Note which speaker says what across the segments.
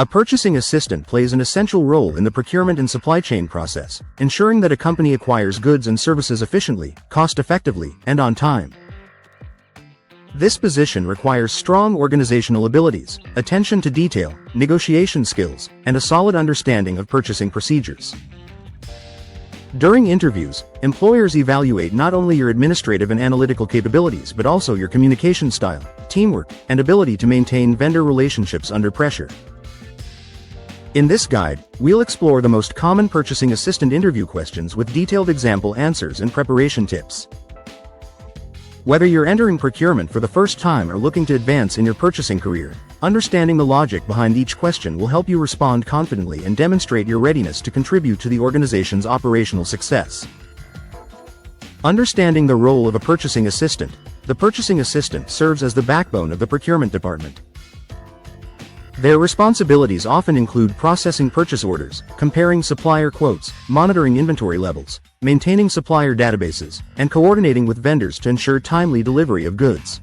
Speaker 1: A purchasing assistant plays an essential role in the procurement and supply chain process, ensuring that a company acquires goods and services efficiently, cost-effectively, and on time. This position requires strong organizational abilities, attention to detail, negotiation skills, and a solid understanding of purchasing procedures. During interviews, employers evaluate not only your administrative and analytical capabilities but also your communication style, teamwork, and ability to maintain vendor relationships under pressure. In this guide, we'll explore the most common purchasing assistant interview questions with detailed example answers and preparation tips. Whether you're entering procurement for the first time or looking to advance in your purchasing career, understanding the logic behind each question will help you respond confidently and demonstrate your readiness to contribute to the organization's operational success. Understanding the role of a purchasing assistant. The purchasing assistant serves as the backbone of the procurement department. Their responsibilities often include processing purchase orders, comparing supplier quotes, monitoring inventory levels, maintaining supplier databases, and coordinating with vendors to ensure timely delivery of goods.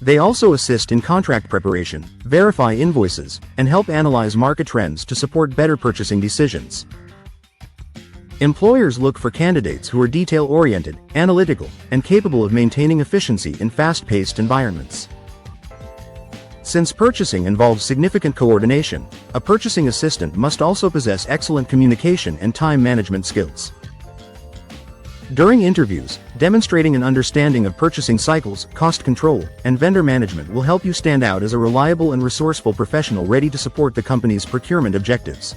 Speaker 1: They also assist in contract preparation, verify invoices, and help analyze market trends to support better purchasing decisions. Employers look for candidates who are detail-oriented, analytical, and capable of maintaining efficiency in fast-paced environments. Since purchasing involves significant coordination, a purchasing assistant must also possess excellent communication and time management skills. During interviews, demonstrating an understanding of purchasing cycles, cost control, and vendor management will help you stand out as a reliable and resourceful professional ready to support the company's procurement objectives.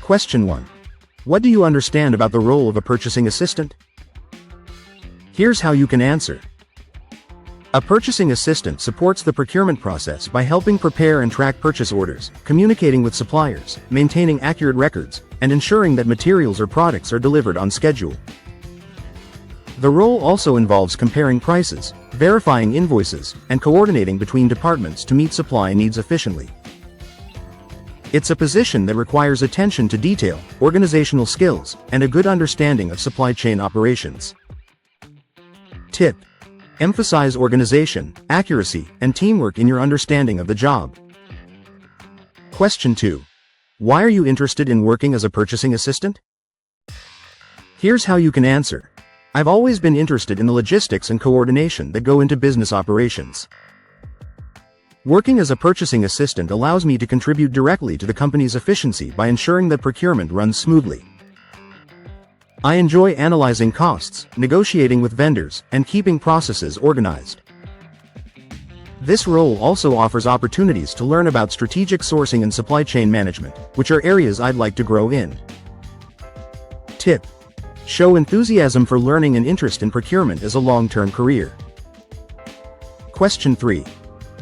Speaker 1: Question 1. What do you understand about the role of a purchasing assistant? Here's how you can answer. A purchasing assistant supports the procurement process by helping prepare and track purchase orders, communicating with suppliers, maintaining accurate records, and ensuring that materials or products are delivered on schedule. The role also involves comparing prices, verifying invoices, and coordinating between departments to meet supply needs efficiently. It's a position that requires attention to detail, organizational skills, and a good understanding of supply chain operations. Tip: emphasize organization, accuracy, and teamwork in your understanding of the job. Question 2. Why are you interested in working as a purchasing assistant? Here's how you can answer. I've always been interested in the logistics and coordination that go into business operations. Working as a purchasing assistant allows me to contribute directly to the company's efficiency by ensuring that procurement runs smoothly. I enjoy analyzing costs, negotiating with vendors, and keeping processes organized. This role also offers opportunities to learn about strategic sourcing and supply chain management, which are areas I'd like to grow in. Tip: show enthusiasm for learning and interest in procurement as a long-term career. Question 3.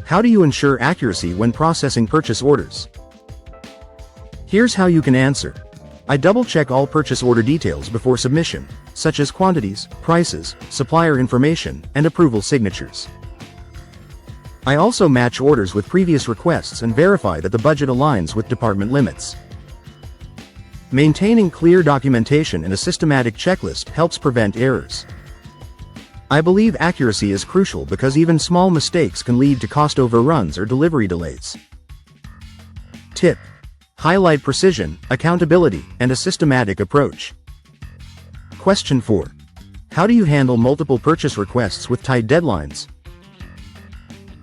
Speaker 1: How do you ensure accuracy when processing purchase orders? Here's how you can answer. I double-check all purchase order details before submission, such as quantities, prices, supplier information, and approval signatures. I also match orders with previous requests and verify that the budget aligns with department limits. Maintaining clear documentation and a systematic checklist helps prevent errors. I believe accuracy is crucial because even small mistakes can lead to cost overruns or delivery delays. Tip: highlight precision, accountability, and a systematic approach. Question 4. How do you handle multiple purchase requests with tight deadlines?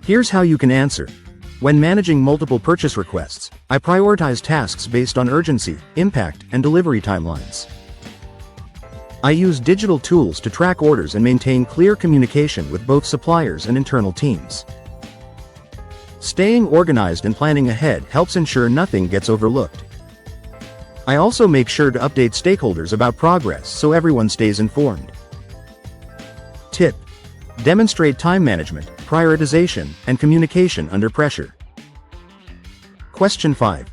Speaker 1: Here's how you can answer. When managing multiple purchase requests, I prioritize tasks based on urgency, impact, and delivery timelines. I use digital tools to track orders and maintain clear communication with both suppliers and internal teams. Staying organized and planning ahead helps ensure nothing gets overlooked. I also make sure to update stakeholders about progress so everyone stays informed. Tip: demonstrate time management, prioritization, and communication under pressure. Question 5.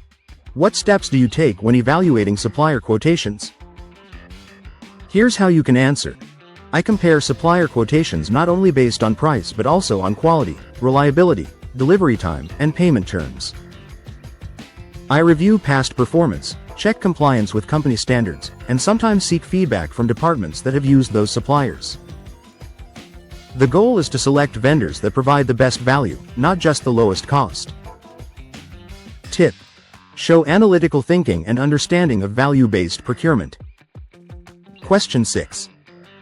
Speaker 1: What steps do you take when evaluating supplier quotations? Here's how you can answer. I compare supplier quotations not only based on price but also on quality, reliability, delivery time, and payment terms. I review past performance, check compliance with company standards, and sometimes seek feedback from departments that have used those suppliers. The goal is to select vendors that provide the best value, not just the lowest cost. Tip: show analytical thinking and understanding of value-based procurement. Question 6.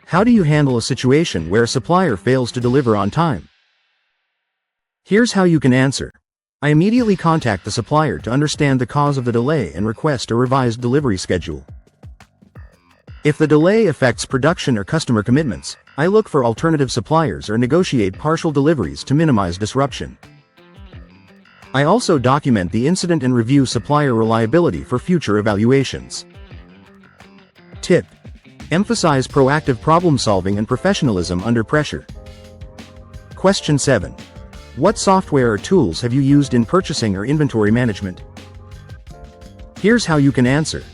Speaker 1: How do you handle a situation where a supplier fails to deliver on time? Here's how you can answer. I immediately contact the supplier to understand the cause of the delay and request a revised delivery schedule. If the delay affects production or customer commitments, I look for alternative suppliers or negotiate partial deliveries to minimize disruption. I also document the incident and review supplier reliability for future evaluations. Tip: emphasize proactive problem-solving and professionalism under pressure. Question 7. What software or tools have you used in purchasing or inventory management? Here's how you can answer.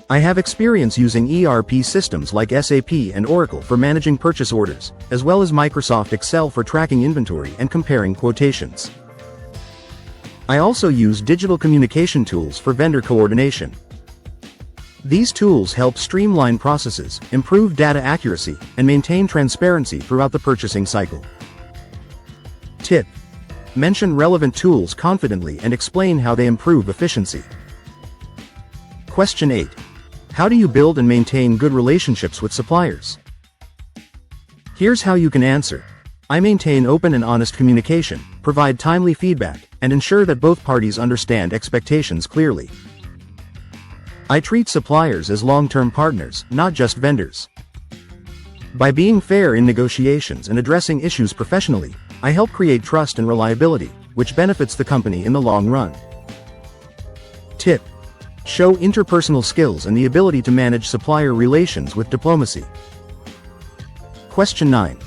Speaker 1: I have experience using ERP systems like SAP and Oracle for managing purchase orders, as well as Microsoft Excel for tracking inventory and comparing quotations. I also use digital communication tools for vendor coordination. These tools help streamline processes, improve data accuracy, and maintain transparency throughout the purchasing cycle. Tip: mention relevant tools confidently and explain how they improve efficiency. Question 8. How do you build and maintain good relationships with suppliers? Here's how you can answer. I maintain open and honest communication, provide timely feedback, and ensure that both parties understand expectations clearly. I treat suppliers as long-term partners, not just vendors. By being fair in negotiations and addressing issues professionally, I help create trust and reliability, which benefits the company in the long run. Tip: show interpersonal skills and the ability to manage supplier relations with diplomacy. Question 9.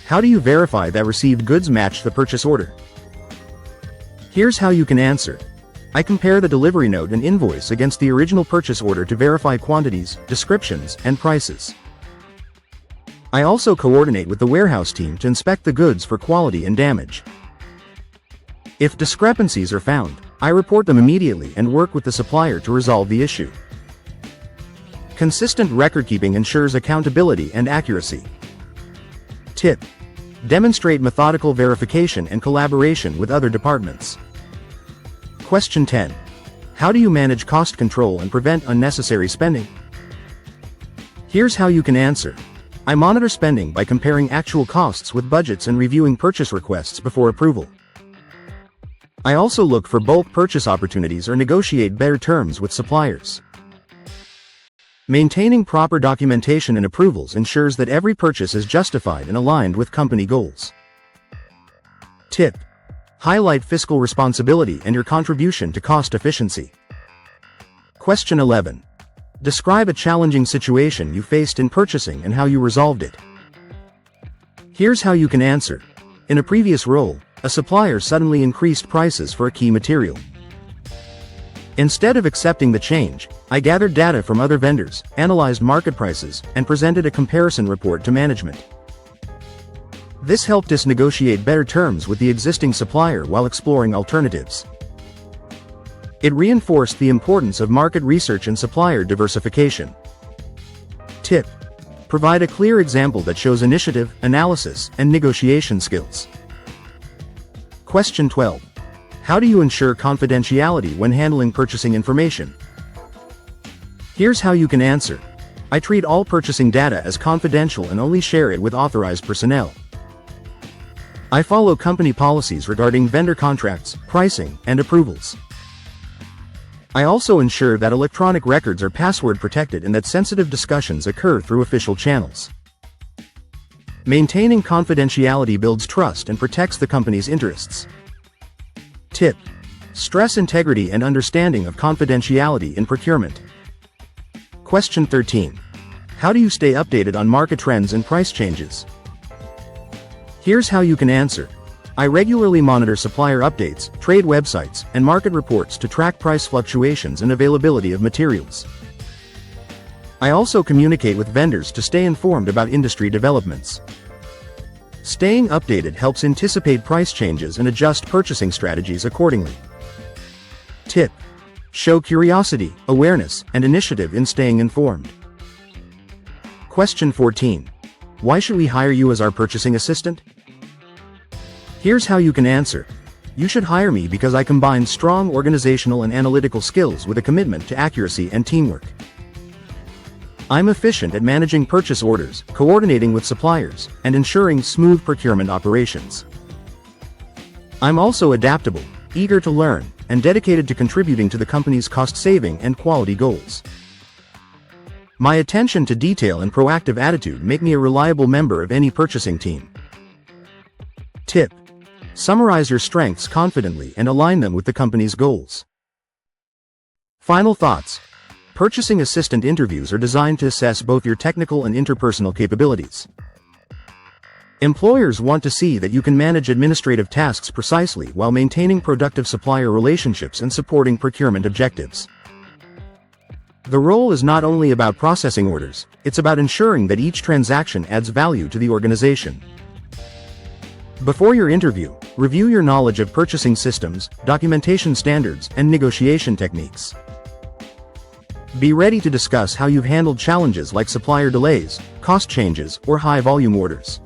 Speaker 1: How do you verify that received goods match the purchase order? Here's how you can answer. I compare the delivery note and invoice against the original purchase order to verify quantities, descriptions, and prices. I also coordinate with the warehouse team to inspect the goods for quality and damage. If discrepancies are found, I report them immediately and work with the supplier to resolve the issue. Consistent record-keeping ensures accountability and accuracy. Tip: demonstrate methodical verification and collaboration with other departments. Question 10. How do you manage cost control and prevent unnecessary spending? Here's how you can answer. I monitor spending by comparing actual costs with budgets and reviewing purchase requests before approval. I also look for bulk purchase opportunities or negotiate better terms with suppliers. Maintaining proper documentation and approvals ensures that every purchase is justified and aligned with company goals. Tip: highlight fiscal responsibility and your contribution to cost efficiency. Question 11. Describe a challenging situation you faced in purchasing and how you resolved it. Here's how you can answer. In a previous role, a supplier suddenly increased prices for a key material. Instead of accepting the change, I gathered data from other vendors, analyzed market prices, and presented a comparison report to management. This helped us negotiate better terms with the existing supplier while exploring alternatives. It reinforced the importance of market research and supplier diversification. Tip: provide a clear example that shows initiative, analysis, and negotiation skills. Question 12. How do you ensure confidentiality when handling purchasing information? Here's how you can answer. I treat all purchasing data as confidential and only share it with authorized personnel. I follow company policies regarding vendor contracts, pricing, and approvals. I also ensure that electronic records are password protected and that sensitive discussions occur through official channels. Maintaining confidentiality builds trust and protects the company's interests. Tip: stress integrity and understanding of confidentiality in procurement. Question 13. How do you stay updated on market trends and price changes? Here's how you can answer. I regularly monitor supplier updates, trade websites, and market reports to track price fluctuations and availability of materials. I also communicate with vendors to stay informed about industry developments. Staying updated helps anticipate price changes and adjust purchasing strategies accordingly. Tip: show curiosity, awareness, and initiative in staying informed. Question 14. Why should we hire you as our purchasing assistant? Here's how you can answer. You should hire me because I combine strong organizational and analytical skills with a commitment to accuracy and teamwork. I'm efficient at managing purchase orders, coordinating with suppliers, and ensuring smooth procurement operations. I'm also adaptable, eager to learn, and dedicated to contributing to the company's cost-saving and quality goals. My attention to detail and proactive attitude make me a reliable member of any purchasing team. Tip: summarize your strengths confidently and align them with the company's goals. Final thoughts. Purchasing assistant interviews are designed to assess both your technical and interpersonal capabilities. Employers want to see that you can manage administrative tasks precisely while maintaining productive supplier relationships and supporting procurement objectives. The role is not only about processing orders, it's about ensuring that each transaction adds value to the organization. Before your interview, review your knowledge of purchasing systems, documentation standards, and negotiation techniques. Be ready to discuss how you've handled challenges like supplier delays, cost changes, or high-volume orders.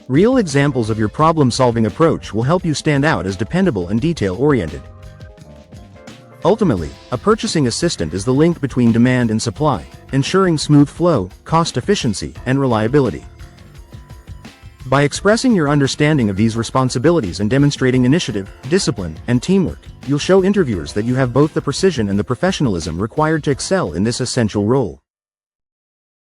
Speaker 1: Real examples of your problem-solving approach will help you stand out as dependable and detail-oriented. Ultimately, a purchasing assistant is the link between demand and supply, ensuring smooth flow, cost efficiency, and reliability. By expressing your understanding of these responsibilities and demonstrating initiative, discipline, and teamwork, you'll show interviewers that you have both the precision and the professionalism required to excel in this essential role.